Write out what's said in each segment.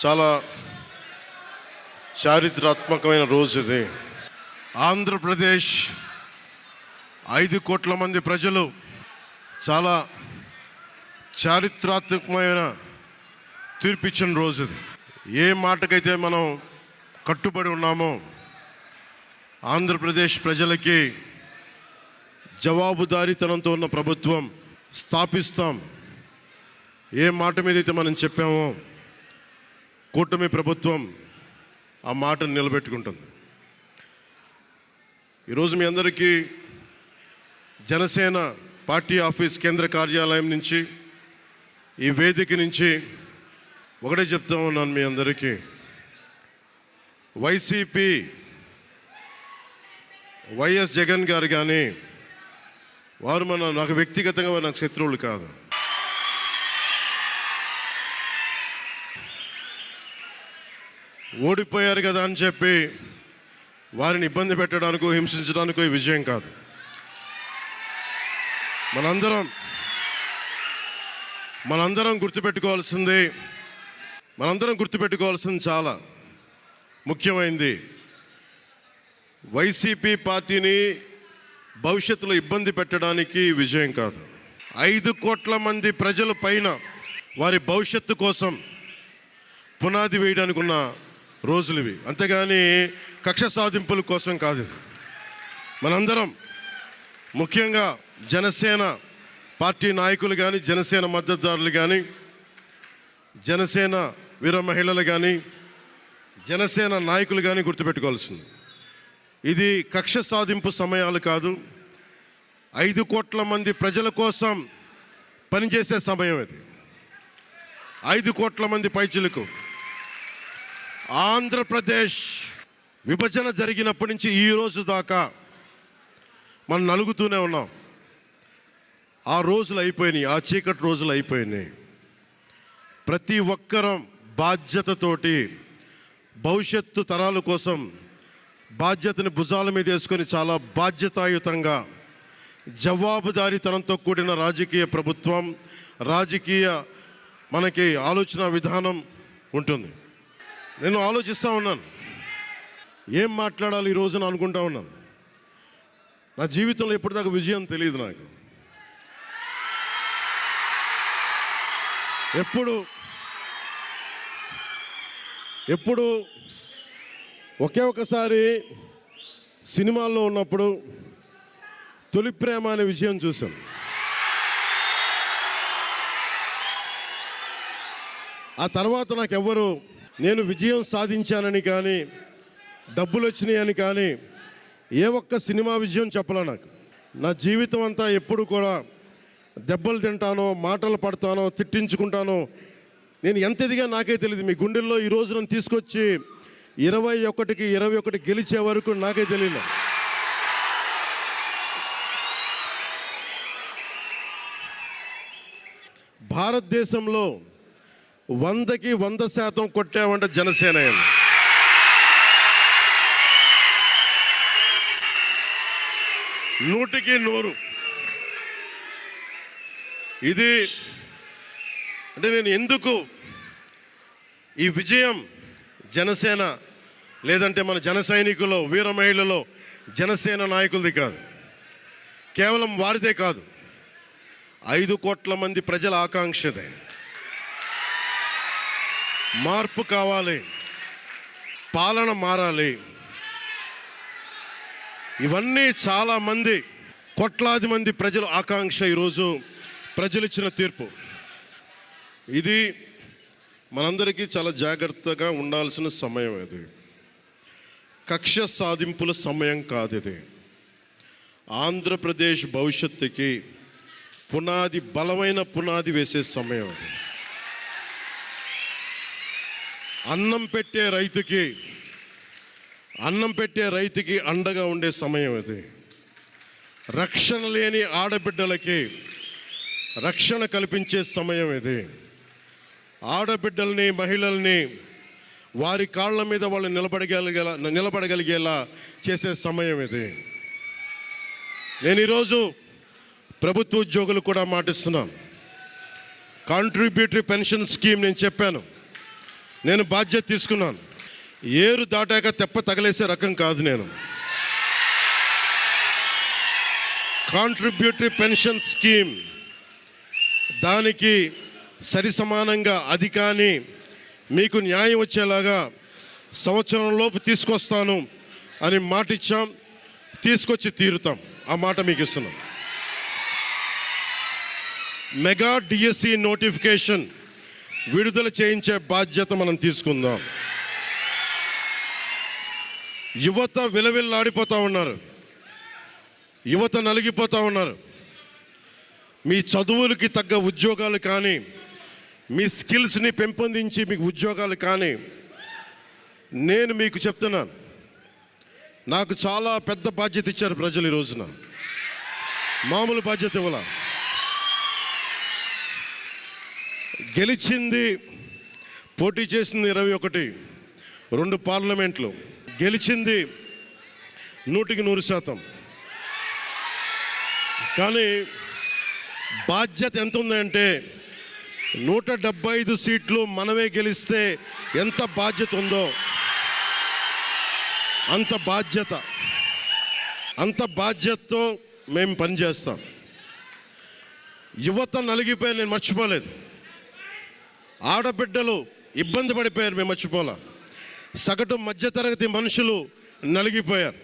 చాలా చారిత్రాత్మకమైన రోజు ఇది. ఆంధ్రప్రదేశ్ 5 కోట్ల మంది ప్రజలు చాలా చారిత్రాత్మకమైన తీర్పిచ్చిన రోజు ఇది. ఏ మాటకైతే మనం కట్టుబడి ఉన్నామో ఆంధ్రప్రదేశ్ ప్రజలకి జవాబుదారీతనంతో ఉన్న ప్రభుత్వం స్థాపిస్తాం, ఏ మాట మీద అయితే మనం చెప్పామో కూటమి ప్రభుత్వం ఆ మాటను నిలబెట్టుకుంటుంది. ఈరోజు మీ అందరికీ జనసేన పార్టీ ఆఫీస్ కేంద్ర కార్యాలయం నుంచి, ఈ వేదిక నుంచి ఒకటే చెప్తా ఉన్నాను మీ అందరికీ, వైసీపీ వైఎస్ జగన్ గారు కానీ వారు నాకు వ్యక్తిగతంగా నాకు శత్రువులు కాదు. ఓడిపోయారు కదా అని చెప్పి వారిని ఇబ్బంది పెట్టడానికో హింసించడానికో ఈ విజయం కాదు. మనందరం గుర్తుపెట్టుకోవాల్సింది చాలా ముఖ్యమైనది. వైసీపీ పార్టీని భవిష్యత్తులో ఇబ్బంది పెట్టడానికి విజయం కాదు. 5 కోట్ల మంది ప్రజల పైన వారి భవిష్యత్తు కోసం పునాది వేయడానికి ఉన్న రోజులు ఇవి, అంతేగాని కక్ష సాధింపుల కోసం కాదు. మనందరం ముఖ్యంగా జనసేన పార్టీ నాయకులు కానీ, జనసేన మద్దతుదారులు కానీ, జనసేన వీర మహిళలు కానీ, జనసేన నాయకులు కానీ గుర్తుపెట్టుకోవాల్సింది, ఇది కక్ష సాధింపు సమయాలు కాదు. 5 కోట్ల మంది ప్రజల కోసం పనిచేసే సమయం ఇది. 5 కోట్ల మంది పైచులకు ఆంధ్రప్రదేశ్ విభజన జరిగినప్పటి నుంచి ఈ రోజు దాకా మనం నలుగుతూనే ఉన్నాం. ఆ రోజులు అయిపోయినాయి, ఆ చీకటి రోజులు అయిపోయినాయి. ప్రతి ఒక్కరం బాధ్యతతోటి భవిష్యత్తు తరాల కోసం బాధ్యతని భుజాల మీద వేసుకొని చాలా బాధ్యతాయుతంగా జవాబుదారీతనంతో కూడిన రాజకీయ ప్రభుత్వం, రాజకీయ మనకి ఆలోచన విధానం ఉంటుంది. నేను ఆలోచిస్తూ ఉన్నాను, ఏం మాట్లాడాలి ఈ రోజున అనుకుంటా ఉన్నాను. నా జీవితంలో ఎప్పటిదాకా విజయం తెలియదు నాకు. ఎప్పుడు ఒకే ఒకసారి సినిమాల్లో ఉన్నప్పుడు తొలి ప్రేమ అనే విజయం చూశాను. ఆ తర్వాత నాకెవ్వరు నేను విజయం సాధించానని కానీ, డబ్బులు వచ్చినాయని కానీ ఏ ఒక్క సినిమా విజయం చెప్పలే నాకు. నా జీవితం అంతా ఎప్పుడు కూడా దెబ్బలు తింటానో, మాటలు పడతానో, తిట్టించుకుంటానో, నేను ఎంత ఎదిగా నాకే తెలియదు. మీ గుండెల్లో ఈ రోజు నన్ను తీసుకొచ్చి 21కి 21 గెలిచే వరకు నాకే తెలియదు. భారతదేశంలో 100కి 100% కొట్టామంటే జనసేన. 100కి 100. ఇది అంటే నేను ఎందుకు ఈ విజయం జనసేన లేదంటే మన జన సైనికులు, వీర మహిళలో జనసేన నాయకులది కాదు, కేవలం వారిదే కాదు, 5 కోట్ల మంది ప్రజల ఆకాంక్షదే. మార్పు కావాలి, పాలన మారాలి. ఇవన్నీ చాలామంది, కోట్లాది మంది ప్రజల ఆకాంక్ష. ఈరోజు ప్రజలు ఇచ్చిన తీర్పు ఇది. మనందరికీ చాలా జాగ్రత్తగా ఉండాల్సిన సమయం ఇది. కక్ష సాధింపుల సమయం కాదు ఇది. ఆంధ్రప్రదేశ్ భవిష్యత్తుకి పునాది, బలమైన పునాది వేసే సమయం అది. అన్నం పెట్టే రైతుకి అండగా ఉండే సమయం అది. రక్షణ లేని ఆడబిడ్డలకి రక్షణ కల్పించే సమయం ఇది. ఆడబిడ్డల్ని, మహిళల్ని వారి కాళ్ళ మీద వాళ్ళు నిలబడగలిగేలా చేసే సమయం ఇది. నేను ఈరోజు ప్రభుత్వ ఉద్యోగులు కూడా మాటిస్తున్నాను. కాంట్రిబ్యూటరీ పెన్షన్ స్కీమ్ నేను చెప్పాను, నేను బాధ్యత తీసుకున్నాను. ఏరు దాటాక తెప్ప తగలేసే రకం కాదు నేను. కాంట్రిబ్యూటరీ పెన్షన్ స్కీమ్ దానికి సరి సమానంగా అది కానీ మీకు న్యాయం వచ్చేలాగా సంవత్సరంలోపు తీసుకొస్తాను అని మాట ఇచ్చాం. తీసుకొచ్చి తీరుతాం. ఆ మాట మీకు ఇస్తున్నాం. మెగా డిఎస్సి నోటిఫికేషన్ విడుదల చేయించే బాధ్యత మనం తీసుకుందాం. యువత విలవిల్లాడిపోతూ ఉన్నారు. యువత నలిగిపోతూ ఉన్నారు. మీ చదువులకి తగ్గ ఉద్యోగాలు కానీ, మీ స్కిల్స్ని పెంపొందించి మీకు ఉద్యోగాలు కానీ, నేను మీకు చెప్తున్నాను, నాకు చాలా పెద్ద బాధ్యత ఇచ్చారు ప్రజలు. ఈ రోజున మామూలు బాధ్యత ఇవ్వాల. గెలిచింది, పోటీ చేసింది 21, 2 పార్లమెంట్లు గెలిచింది 100%. కానీ బాధ్యత ఎంత ఉందంటే 175 సీట్లు మనమే గెలిస్తే ఎంత బాధ్యత ఉందో అంత బాధ్యతతో మేము పనిచేస్తాం. యువత నలిగిపోయి నేను మర్చిపోలేదు. ఆడబిడ్డలు ఇబ్బంది పడిపోయారు, మేము మర్చిపోలే. సగటు మధ్యతరగతి మనుషులు నలిగిపోయారు.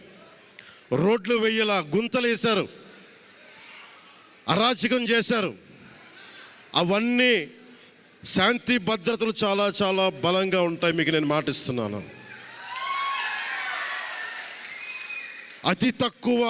రోడ్లు వెయ్యలా, గుంతలు వేశారు, అరాచకం చేశారు. అవన్నీ శాంతి భద్రతలు చాలా చాలా బలంగా ఉంటాయి. మీకు నేను మాటిస్తున్నాను. అతి తక్కువ